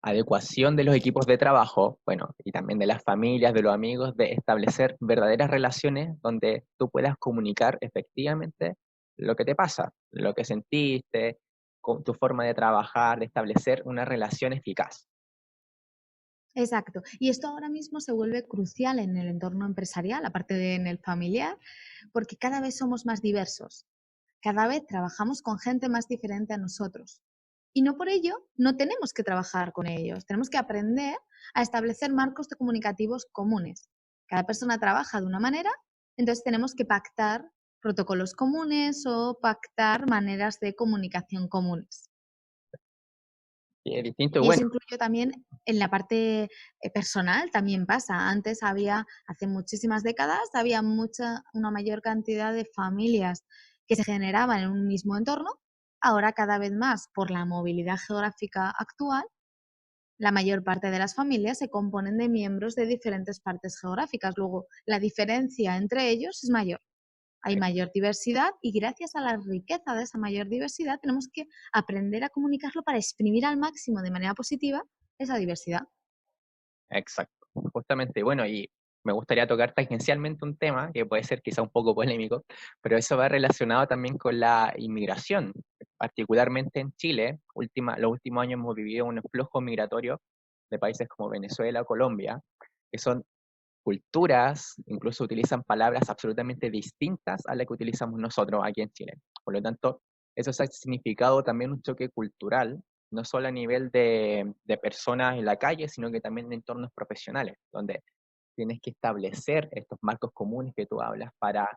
Speaker 3: adecuación de los equipos de trabajo, bueno, y también de las familias, de los amigos, de establecer verdaderas relaciones donde tú puedas comunicar efectivamente lo que te pasa, lo que sentiste, con tu forma de trabajar, de establecer una relación eficaz.
Speaker 2: Exacto. Y esto ahora mismo se vuelve crucial en el entorno empresarial, aparte de en el familiar, porque cada vez somos más diversos. Cada vez trabajamos con gente más diferente a nosotros. Y no por ello no tenemos que trabajar con ellos. Tenemos que aprender a establecer marcos comunicativos comunes. Cada persona trabaja de una manera, entonces tenemos que pactar protocolos comunes o pactar maneras de comunicación comunes.
Speaker 3: Y es distinto,
Speaker 2: Y
Speaker 3: bueno,
Speaker 2: eso incluye también en la parte personal, también pasa. Antes hace muchísimas décadas, había una mayor cantidad de familias que se generaban en un mismo entorno. Ahora cada vez más, por la movilidad geográfica actual, la mayor parte de las familias se componen de miembros de diferentes partes geográficas. Luego, la diferencia entre ellos es mayor. hay mayor diversidad y gracias a la riqueza de esa mayor diversidad tenemos que aprender a comunicarlo para exprimir al máximo de manera positiva esa diversidad.
Speaker 3: Exacto, justamente. Bueno, y me gustaría tocar tangencialmente un tema que puede ser quizá un poco polémico, pero eso va relacionado también con la inmigración. Particularmente en Chile, los últimos años hemos vivido un flujo migratorio de países como Venezuela, Colombia, que son culturas, incluso utilizan palabras absolutamente distintas a las que utilizamos nosotros aquí en Chile. Por lo tanto, eso ha significado también un choque cultural, no solo a nivel de personas en la calle, sino que también en entornos profesionales, donde tienes que establecer estos marcos comunes que tú hablas para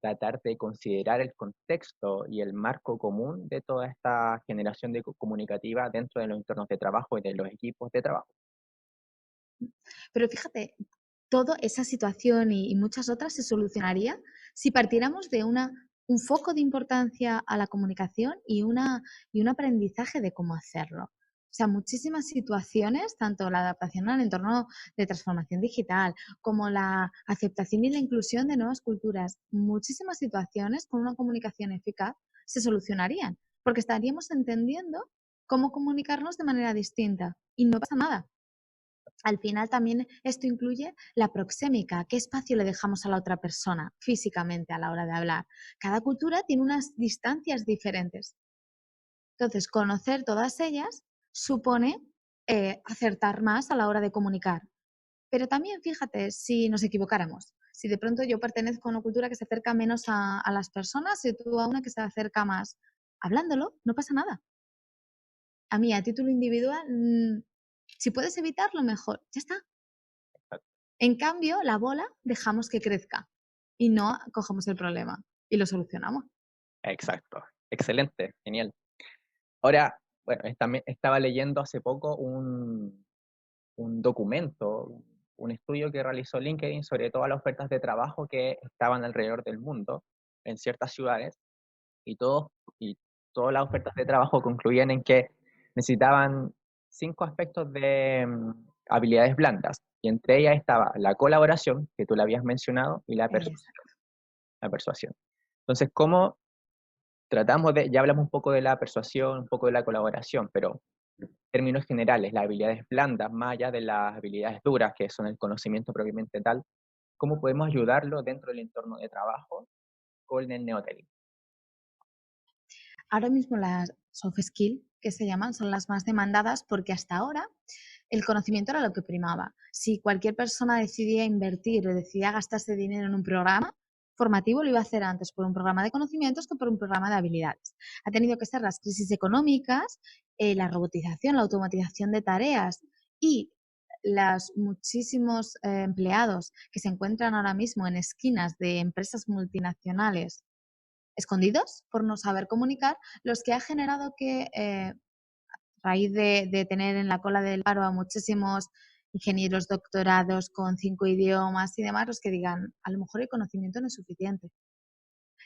Speaker 3: tratar de considerar el contexto y el marco común de toda esta generación comunicativa dentro de los entornos de trabajo y de los equipos de trabajo.
Speaker 2: Pero fíjate, toda esa situación y muchas otras se solucionaría si partiéramos de un foco de importancia a la comunicación y un aprendizaje de cómo hacerlo. O sea, muchísimas situaciones, tanto la adaptación al entorno de transformación digital como la aceptación y la inclusión de nuevas culturas, muchísimas situaciones con una comunicación eficaz se solucionarían, porque estaríamos entendiendo cómo comunicarnos de manera distinta y no pasa nada. Al final también esto incluye la proxémica, qué espacio le dejamos a la otra persona físicamente a la hora de hablar. Cada cultura tiene unas distancias diferentes. Entonces, conocer todas ellas supone acertar más a la hora de comunicar. Pero también fíjate, si nos equivocáramos, si de pronto yo pertenezco a una cultura que se acerca menos a las personas y tú a una que se acerca más, hablándolo, no pasa nada. A mí, a título individual, si puedes evitarlo, mejor. Ya está. En cambio, la bola dejamos que crezca y no cogemos el problema y lo solucionamos.
Speaker 3: Exacto, excelente, genial. Ahora, bueno, también estaba leyendo hace poco un documento, un estudio que realizó LinkedIn sobre todas las ofertas de trabajo que estaban alrededor del mundo, en ciertas ciudades, y todas las ofertas de trabajo concluían en que necesitaban 5 aspectos de habilidades blandas, y entre ellas estaba la colaboración, que tú la habías mencionado, y la persuasión. Entonces, ¿cómo tratamos ya hablamos un poco de la persuasión, un poco de la colaboración, pero en términos generales, las habilidades blandas, más allá de las habilidades duras, que son el conocimiento propiamente tal, ¿cómo podemos ayudarlo dentro del entorno de trabajo con el neotelling?
Speaker 2: Ahora mismo las soft skills, que se llaman, son las más demandadas porque hasta ahora el conocimiento era lo que primaba. Si cualquier persona decidía invertir o decidía gastarse dinero en un programa formativo, lo iba a hacer antes por un programa de conocimientos que por un programa de habilidades. Ha tenido que ser las crisis económicas, la robotización, la automatización de tareas y los muchísimos empleados que se encuentran ahora mismo en esquinas de empresas multinacionales escondidos por no saber comunicar, los que ha generado que a raíz de tener en la cola del paro a muchísimos ingenieros doctorados con 5 idiomas y demás, los que digan, a lo mejor el conocimiento no es suficiente.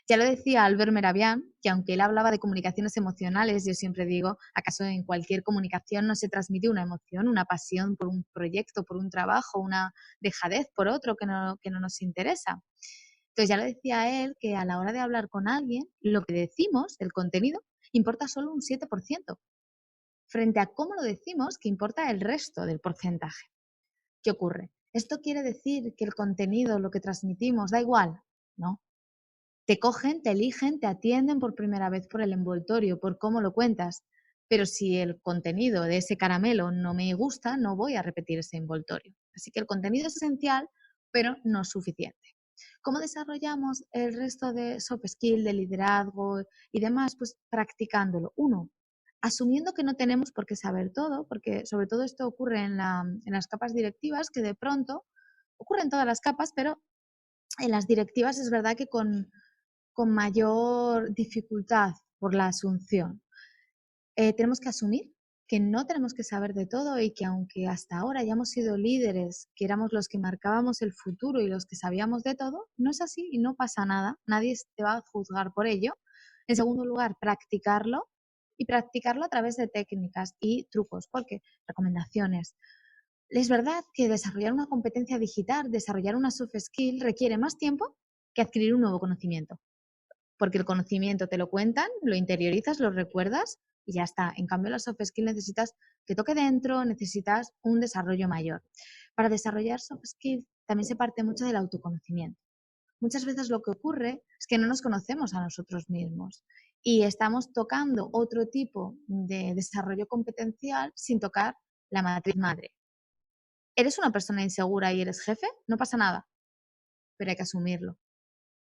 Speaker 2: Ya lo decía Albert Meravian, que aunque él hablaba de comunicaciones emocionales, yo siempre digo, ¿acaso en cualquier comunicación no se transmite una emoción, una pasión por un proyecto, por un trabajo, una dejadez por otro que no nos interesa? Entonces ya lo decía él, que a la hora de hablar con alguien, lo que decimos, el contenido, importa solo un 7%, frente a cómo lo decimos, que importa el resto del porcentaje. ¿Qué ocurre? ¿Esto quiere decir que el contenido, lo que transmitimos, da igual? No. Te cogen, te eligen, te atienden por primera vez por el envoltorio, por cómo lo cuentas. Pero si el contenido de ese caramelo no me gusta, no voy a repetir ese envoltorio. Así que el contenido es esencial, pero no es suficiente. ¿Cómo desarrollamos el resto de soft skills, de liderazgo y demás? Pues practicándolo. Uno, asumiendo que no tenemos por qué saber todo, porque sobre todo esto ocurre en las capas directivas, que de pronto ocurre en todas las capas, pero en las directivas es verdad que con mayor dificultad por la asunción. Tenemos que asumir que no tenemos que saber de todo y que aunque hasta ahora hayamos sido líderes, que éramos los que marcábamos el futuro y los que sabíamos de todo, no es así y no pasa nada. Nadie te va a juzgar por ello. En segundo lugar, practicarlo y practicarlo a través de técnicas y trucos, porque recomendaciones. Es verdad que desarrollar una competencia digital, desarrollar una soft skill requiere más tiempo que adquirir un nuevo conocimiento. porque el conocimiento te lo cuentan, lo interiorizas, lo recuerdas y ya está. En cambio, las soft skills necesitas que toque dentro, necesitas un desarrollo mayor. Para desarrollar soft skills también se parte mucho del autoconocimiento. Muchas veces lo que ocurre es que no nos conocemos a nosotros mismos y estamos tocando otro tipo de desarrollo competencial sin tocar la matriz madre. ¿Eres una persona insegura y eres jefe? No pasa nada, pero hay que asumirlo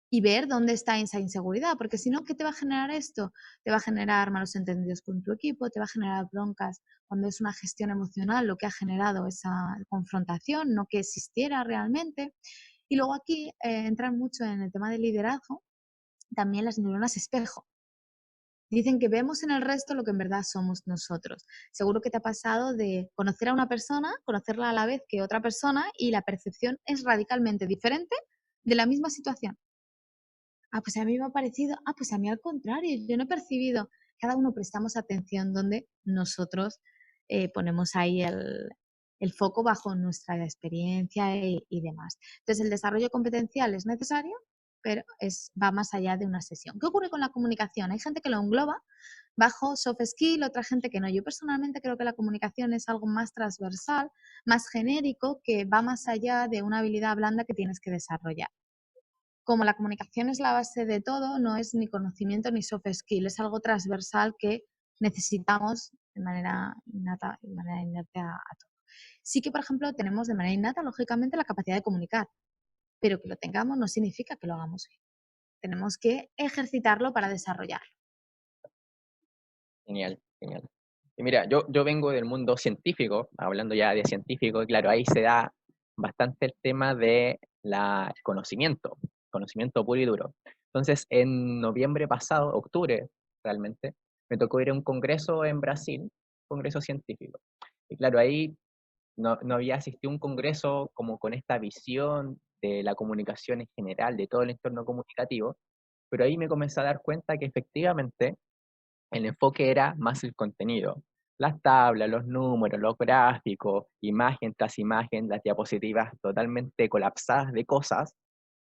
Speaker 2: y ver dónde está esa inseguridad, porque si no, ¿qué te va a generar esto? Te va a generar malos entendidos con tu equipo, te va a generar broncas cuando es una gestión emocional lo que ha generado esa confrontación, no que existiera realmente. Y luego aquí entran mucho en el tema del liderazgo también las neuronas espejo. Dicen que vemos en el resto lo que en verdad somos nosotros. Seguro que te ha pasado de conocer a una persona, conocerla a la vez que otra persona y la percepción es radicalmente diferente de la misma situación. Ah, pues a mí me ha parecido, ah, pues a mí al contrario, yo no he percibido. Cada uno prestamos atención donde nosotros ponemos ahí el foco bajo nuestra experiencia y demás. Entonces, el desarrollo competencial es necesario, pero va más allá de una sesión. ¿Qué ocurre con la comunicación? Hay gente que lo engloba bajo soft skill, otra gente que no. Yo personalmente creo que la comunicación es algo más transversal, más genérico, que va más allá de una habilidad blanda que tienes que desarrollar. Como la comunicación es la base de todo, no es ni conocimiento ni soft skill, es algo transversal que necesitamos de manera innata, a todo. Sí que, por ejemplo, tenemos de manera innata, lógicamente, la capacidad de comunicar, pero que lo tengamos no significa que lo hagamos bien. Tenemos que ejercitarlo para desarrollarlo.
Speaker 3: Genial, genial. Y mira, yo vengo del mundo científico, hablando ya de científico, y claro, ahí se da bastante el tema de conocimiento puro y duro. Entonces, en noviembre pasado, octubre realmente, me tocó ir a un congreso en Brasil, congreso científico. Y claro, ahí no había asistido a un congreso como con esta visión de la comunicación en general, de todo el entorno comunicativo, pero ahí me comencé a dar cuenta que efectivamente el enfoque era más el contenido. Las tablas, los números, los gráficos, imagen tras imagen, las diapositivas totalmente colapsadas de cosas,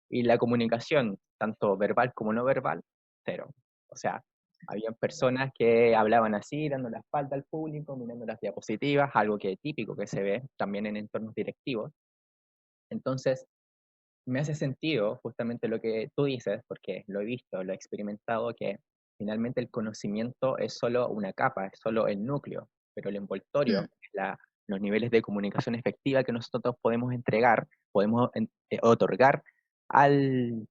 Speaker 3: y la comunicación, tanto verbal como no verbal, cero. O sea, había personas que hablaban así, dando la espalda al público, mirando las diapositivas, algo que es típico que se ve también en entornos directivos. Entonces, me hace sentido justamente lo que tú dices, porque lo he visto, lo he experimentado, que finalmente el conocimiento es solo una capa, es solo el núcleo, pero el envoltorio, los niveles de comunicación efectiva que nosotros podemos entregar, podemos otorgar al,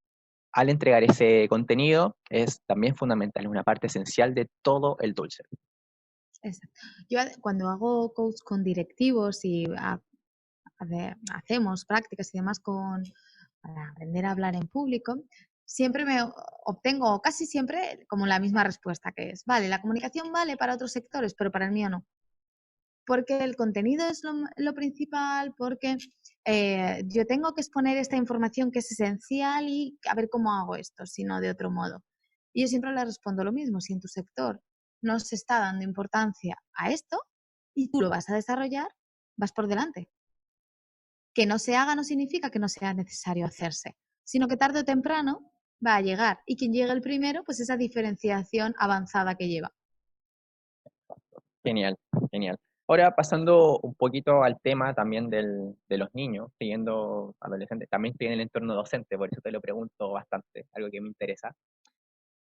Speaker 3: al entregar ese contenido, es también fundamental, es una parte esencial de todo el dulce.
Speaker 2: Exacto. Yo cuando hago coach con directivos y hacemos prácticas y demás para aprender a hablar en público, siempre obtengo casi siempre como la misma respuesta, que es, vale, la comunicación vale para otros sectores, pero para el mío no. Porque el contenido es lo principal, porque yo tengo que exponer esta información que es esencial y a ver cómo hago esto, si no de otro modo. Y yo siempre le respondo lo mismo, si en tu sector no se está dando importancia a esto y tú lo vas a desarrollar, vas por delante. Que no se haga no significa que no sea necesario hacerse, sino que tarde o temprano va a llegar. Y quien llegue el primero, pues esa diferenciación avanzada que lleva.
Speaker 3: Genial, genial. Ahora pasando un poquito al tema también de los niños, siguiendo adolescentes, también estoy en el entorno docente, por eso te lo pregunto bastante, algo que me interesa.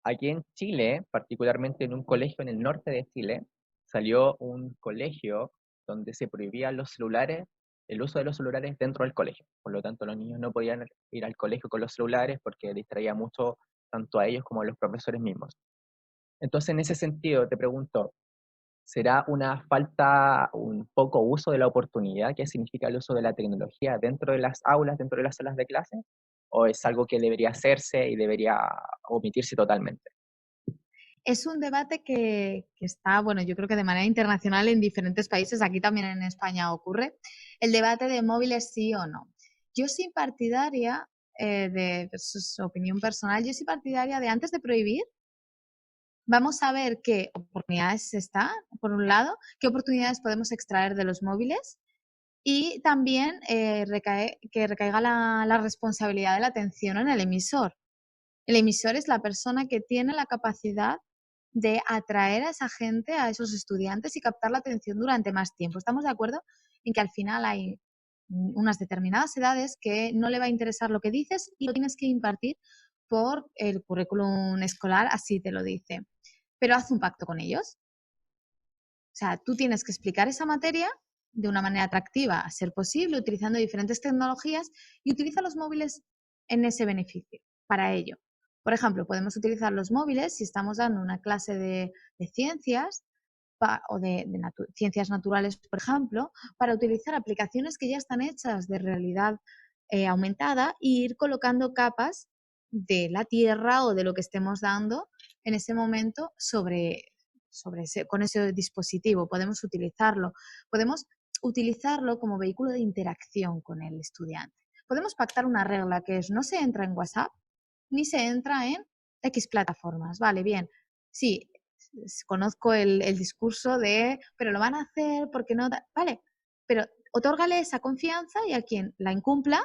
Speaker 3: Aquí en Chile, particularmente en un colegio en el norte de Chile, salió un colegio donde se prohibían los celulares, el uso de los celulares dentro del colegio. Por lo tanto, los niños no podían ir al colegio con los celulares porque distraía mucho tanto a ellos como a los profesores mismos. Entonces, en ese sentido, te pregunto, ¿será una falta, un poco uso de la oportunidad que significa el uso de la tecnología dentro de las aulas, dentro de las salas de clase? ¿O es algo que debería hacerse y debería omitirse totalmente?
Speaker 2: Es un debate que está, bueno, yo creo que de manera internacional en diferentes países, aquí también en España ocurre, el debate de móviles sí o no. Yo soy partidaria, de su opinión personal, yo soy partidaria de antes de prohibir, vamos a ver qué oportunidades están, por un lado, qué oportunidades podemos extraer de los móviles y también que recaiga la responsabilidad de la atención en el emisor. El emisor es la persona que tiene la capacidad de atraer a esa gente, a esos estudiantes y captar la atención durante más tiempo. ¿Estamos de acuerdo en que al final hay unas determinadas edades que no le va a interesar lo que dices y lo tienes que impartir por el currículum escolar, así te lo dice? Pero haz un pacto con ellos. O sea, tú tienes que explicar esa materia de una manera atractiva, a ser posible, utilizando diferentes tecnologías, y utiliza los móviles en ese beneficio, para ello. Por ejemplo, podemos utilizar los móviles si estamos dando una clase de ciencias o de ciencias naturales, por ejemplo, para utilizar aplicaciones que ya están hechas de realidad aumentada e ir colocando capas de la Tierra o de lo que estemos dando en ese momento con ese dispositivo. Podemos utilizarlo como vehículo de interacción con el estudiante. Podemos pactar una regla que es: no se entra en WhatsApp ni se entra en X plataformas. Vale, bien. Sí, conozco el discurso de, pero lo van a hacer porque no. Vale, pero otórgale esa confianza y a quien la incumpla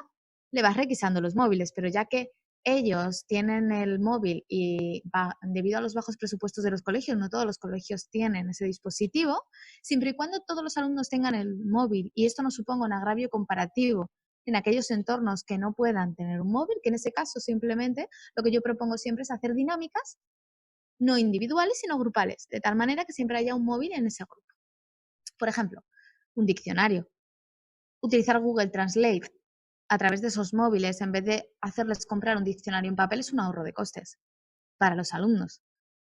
Speaker 2: le vas requisando los móviles, pero ya que ellos tienen el móvil y debido a los bajos presupuestos de los colegios, no todos los colegios tienen ese dispositivo, siempre y cuando todos los alumnos tengan el móvil y esto no suponga un agravio comparativo en aquellos entornos que no puedan tener un móvil, que en ese caso simplemente lo que yo propongo siempre es hacer dinámicas no individuales sino grupales, de tal manera que siempre haya un móvil en ese grupo. Por ejemplo, un diccionario, utilizar Google Translate a través de esos móviles en vez de hacerles comprar un diccionario en papel es un ahorro de costes para los alumnos.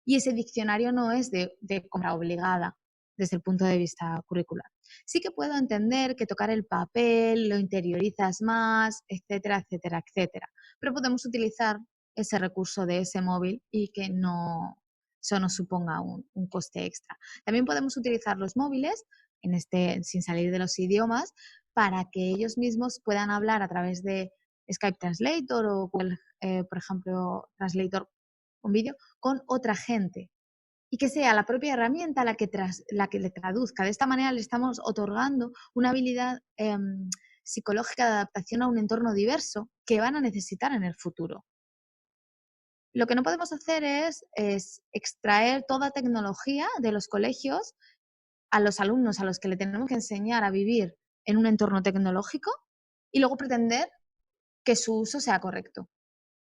Speaker 2: Y ese diccionario no es de compra obligada desde el punto de vista curricular. Sí que puedo entender que tocar el papel lo interiorizas más, etcétera, etcétera, etcétera. Pero podemos utilizar ese recurso de ese móvil y que eso no suponga un coste extra. También podemos utilizar los móviles, sin salir de los idiomas, para que ellos mismos puedan hablar a través de Skype Translator o Google, por ejemplo, Translator con vídeo, con otra gente y que sea la propia herramienta la que le traduzca. De esta manera le estamos otorgando una habilidad psicológica de adaptación a un entorno diverso que van a necesitar en el futuro. Lo que no podemos hacer es extraer toda tecnología de los colegios a los alumnos a los que le tenemos que enseñar a vivir en un entorno tecnológico y luego pretender que su uso sea correcto.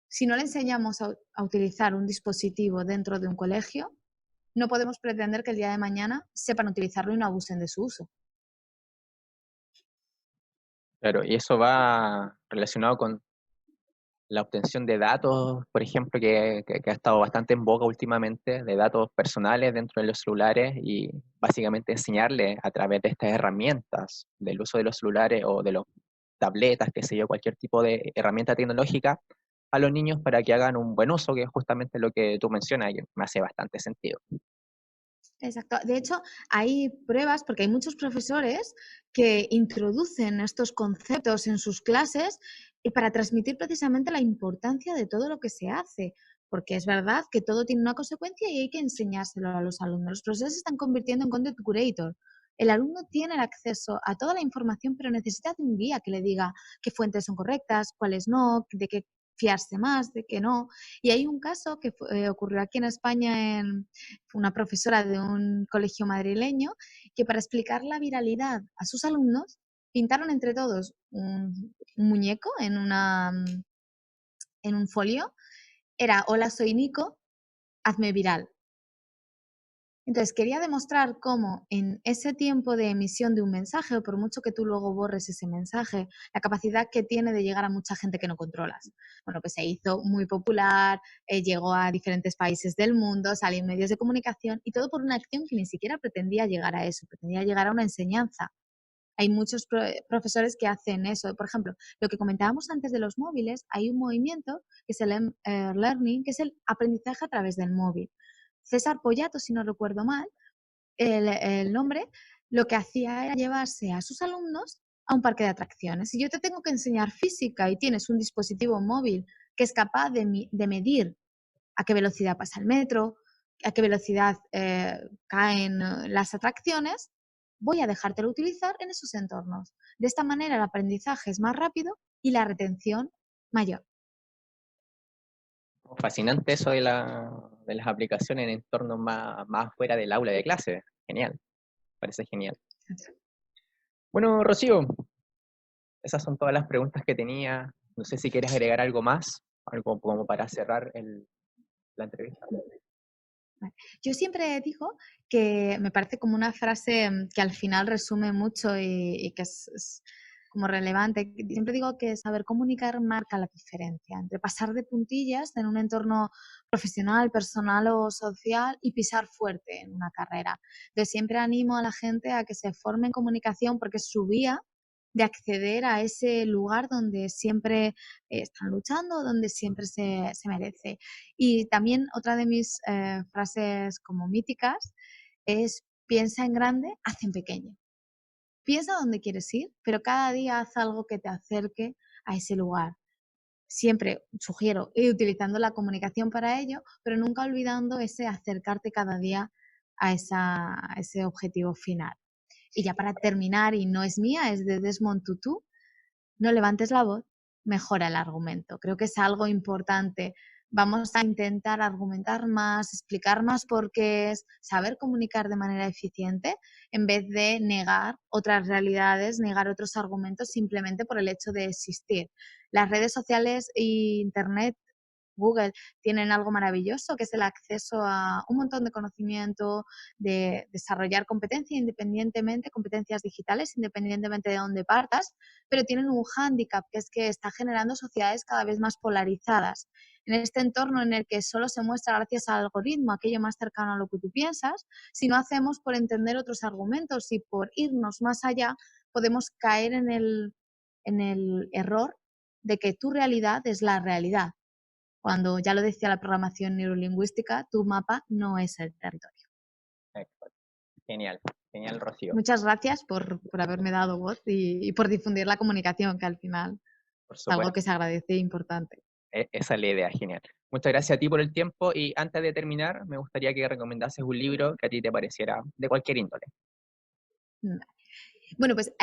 Speaker 2: Si no le enseñamos a utilizar un dispositivo dentro de un colegio, no podemos pretender que el día de mañana sepan utilizarlo y no abusen de su uso.
Speaker 3: Claro, y eso va relacionado con la obtención de datos, por ejemplo, que ha estado bastante en boga últimamente, de datos personales dentro de los celulares y básicamente enseñarles a través de estas herramientas del uso de los celulares o de las tabletas, qué sé yo, cualquier tipo de herramienta tecnológica a los niños para que hagan un buen uso, que es justamente lo que tú mencionas y me hace bastante sentido.
Speaker 2: Exacto. De hecho, hay pruebas, porque hay muchos profesores que introducen estos conceptos en sus clases y para transmitir precisamente la importancia de todo lo que se hace, porque es verdad que todo tiene una consecuencia y hay que enseñárselo a los alumnos. Los profesores se están convirtiendo en content curator. El alumno tiene el acceso a toda la información, pero necesita de un guía que le diga qué fuentes son correctas, cuáles no, de qué fiarse más, de qué no. Y hay un caso que ocurrió aquí en España una profesora de un colegio madrileño que para explicar la viralidad a sus alumnos pintaron entre todos un muñeco en un folio. Era: hola, soy Nico, hazme viral. Entonces quería demostrar cómo en ese tiempo de emisión de un mensaje, o por mucho que tú luego borres ese mensaje, la capacidad que tiene de llegar a mucha gente que no controlas. Bueno, pues se hizo muy popular, llegó a diferentes países del mundo, salió en medios de comunicación y todo por una acción que ni siquiera pretendía llegar a eso, pretendía llegar a una enseñanza. Hay muchos profesores que hacen eso. Por ejemplo, lo que comentábamos antes de los móviles, hay un movimiento que es el learning, que es el aprendizaje a través del móvil. César Pollato, si no recuerdo mal, el nombre, lo que hacía era llevarse a sus alumnos a un parque de atracciones. Si yo te tengo que enseñar física y tienes un dispositivo móvil que es capaz de medir a qué velocidad pasa el metro, a qué velocidad caen las atracciones, voy a dejártelo utilizar en esos entornos. De esta manera el aprendizaje es más rápido y la retención mayor.
Speaker 3: Fascinante eso de las aplicaciones en entornos más fuera del aula de clase. Genial, parece genial. Bueno, Rocío, esas son todas las preguntas que tenía. No sé si quieres agregar algo más, algo como para cerrar la entrevista.
Speaker 2: Yo siempre digo que me parece como una frase que al final resume mucho y que es como relevante. Siempre digo que saber comunicar marca la diferencia entre pasar de puntillas en un entorno profesional, personal o social y pisar fuerte en una carrera. Entonces siempre animo a la gente a que se forme en comunicación porque es su vía de acceder a ese lugar donde siempre están luchando, donde siempre se merece. Y también otra de mis frases como míticas es piensa en grande, haz en pequeño. Piensa dónde quieres ir, pero cada día haz algo que te acerque a ese lugar. Siempre sugiero ir utilizando la comunicación para ello, pero nunca olvidando ese acercarte cada día a ese objetivo final. Y ya para terminar, y no es mía, es de Desmond Tutu, no levantes la voz, mejora el argumento. Creo que es algo importante. Vamos a intentar argumentar más, explicar más porqués, saber comunicar de manera eficiente, en vez de negar otras realidades, negar otros argumentos simplemente por el hecho de existir. Las redes sociales e Internet, Google, tienen algo maravilloso, que es el acceso a un montón de conocimiento, de desarrollar competencias independientemente, competencias digitales, independientemente de dónde partas, pero tienen un hándicap, que es que está generando sociedades cada vez más polarizadas. En este entorno en el que solo se muestra gracias al algoritmo aquello más cercano a lo que tú piensas, si no hacemos por entender otros argumentos y por irnos más allá, podemos caer en el error de que tu realidad es la realidad, cuando ya lo decía la programación neurolingüística, tu mapa no es el territorio.
Speaker 3: Genial, genial, Rocío.
Speaker 2: Muchas gracias por haberme dado voz y por difundir la comunicación, que al final es algo que se agradece e importante.
Speaker 3: Esa es la idea, genial. Muchas gracias a ti por el tiempo y antes de terminar, me gustaría que recomendases un libro que a ti te pareciera de cualquier índole.
Speaker 2: Bueno, pues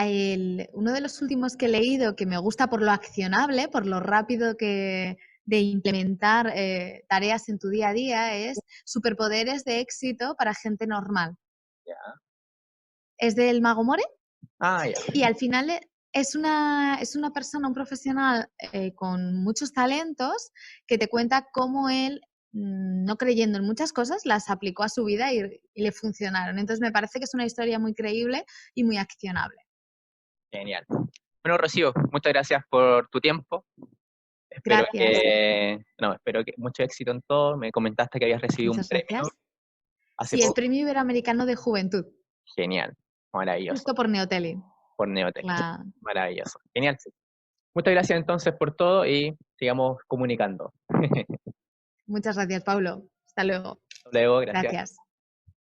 Speaker 2: uno de los últimos que he leído que me gusta por lo accionable, por lo rápido de implementar tareas en tu día a día es Superpoderes de éxito para gente normal.
Speaker 3: Ya.
Speaker 2: Es del Mago More.
Speaker 3: Ah, ya.
Speaker 2: Y al final es una persona, un profesional con muchos talentos que te cuenta cómo él, no creyendo en muchas cosas, las aplicó a su vida y le funcionaron. Entonces me parece que es una historia muy creíble y muy accionable.
Speaker 3: Genial. Bueno, Rocío, muchas gracias por tu tiempo. Espero que mucho éxito en todo. Me comentaste que habías recibido
Speaker 2: Muchas
Speaker 3: un premio.
Speaker 2: Gracias.
Speaker 3: Hace
Speaker 2: Sí, el
Speaker 3: poco.
Speaker 2: Premio Iberoamericano de Juventud.
Speaker 3: Genial, maravilloso.
Speaker 2: Justo por Neotelin.
Speaker 3: Por Neotelin.
Speaker 2: Claro.
Speaker 3: Maravilloso. Genial. Muchas gracias entonces por todo y sigamos comunicando.
Speaker 2: Muchas gracias, Pablo. Hasta luego.
Speaker 3: Hasta luego, gracias.
Speaker 2: Gracias.